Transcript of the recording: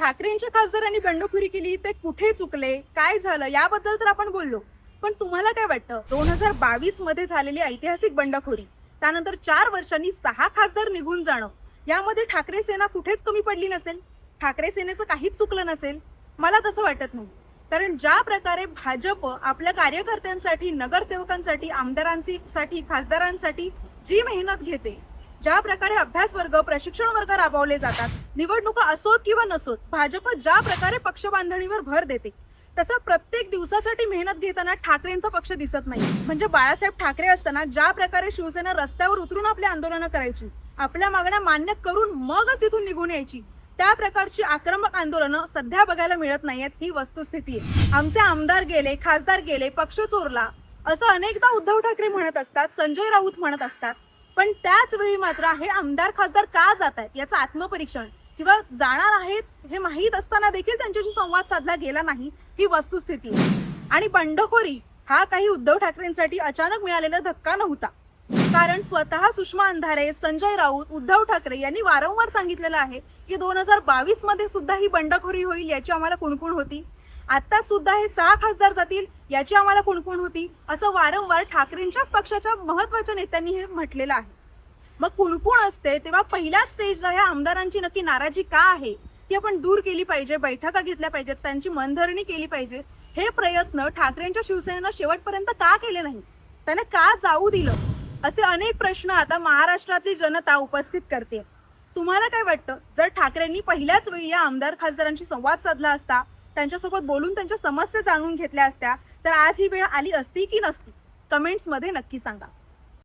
ठाकरेंच्या खासदारांनी बंडखोरी केली ते कुठे चुकले, काय झालं याबद्दल तर आपण बोललो. पण तुम्हाला काय वाटतं 2022 मध्ये झालेली ऐतिहासिक बंडखोरी, त्यानंतर 4 वर्षांनी 6 खासदार निघून जाणं, यामध्ये ठाकरे सेना कुठेच कमी पडली नसेल? ठाकरे सेनेचं काहीच चुकलं नसेल? मला तसं वाटत नाही. कारण ज्या प्रकारे भाजप आपल्या कार्यकर्त्यांसाठी, नगरसेवकांसाठी, आमदारांसाठी, खासदारांसाठी जी मेहनत घेते, ज्या प्रकारे अभ्यास वर्ग, प्रशिक्षण वर्ग राबवले जातात, निवडणुका असोत किंवा नसोत, भाजप ज्या प्रकारे पक्ष बांधणीवर भर देते, तसं प्रत्येक दिवसासाठी मेहनत घेताना ठाकरेंचा पक्ष दिसत नाही. म्हणजे बाळासाहेब ठाकरे असताना ज्या प्रकारे शिवसेना रस्त्यावर उतरून आपली आंदोलनं करायची, आपल्या मागण्या मान्य करून मगच तिथून निघून यायची, त्या प्रकारची आक्रमक आंदोलनं सध्या बघायला मिळत नाहीयेत. ही वस्तुस्थिती आहे. आमचे आमदार गेले, खासदार गेले, पक्ष चोरला, असं अनेकदा उद्धव ठाकरे म्हणत असतात, संजय राऊत म्हणत असतात. पण त्याच वेळी मात्र हे आमदार खासदार का जात आहेत याचं आत्मपरीक्षण किंवा जाणार आहेत हे माहीत असताना देखील त्यांच्याशी संवाद साधला गेला नाही, ही वस्तुस्थिती आहे. आणि बंडखोरी हा काही उद्धव ठाकरेंसाठी अचानक मिळालेला धक्का नव्हता. कारण स्वतः सुषमा अंधारे, संजय राऊत, उद्धव ठाकरे यांनी वारंवार सांगितलेलं आहे की 2022 मध्ये सुद्धा ही बंडखोरी होईल याची आम्हाला कुणकुण होती. आता सुद्धा हे 6 खासदार जातील याची आम्हाला कुणकुण होती, असं वारंवार ठाकरेंच्याच पक्षाच्या महत्वाच्या नेत्यांनी हे म्हटलेलं आहे. मग कुणकुण असते तेव्हा पहिल्याच स्टेजला ह्या आमदारांची नक्की नाराजी का आहे ती आपण दूर केली पाहिजे, बैठका घेतल्या पाहिजेत, त्यांची मनधरणी केली पाहिजे. हे प्रयत्न ठाकरेंच्या शिवसेनेनं शेवटपर्यंत का केले नाही, त्याने का जाऊ दिलं, असे अनेक प्रश्न आता महाराष्ट्रातली जनता उपस्थित करते. तुम्हाला काय वाटतं, जर ठाकरेंनी पहिल्याच वेळी या आमदार खासदारांशी संवाद साधला असता, त्यांच्यासोबत बोलून त्यांच्या समस्या जाणून घेतल्या असत्या, तर आज ही वेळ आली असती की नसती? कमेंट्समध्ये नक्की सांगा.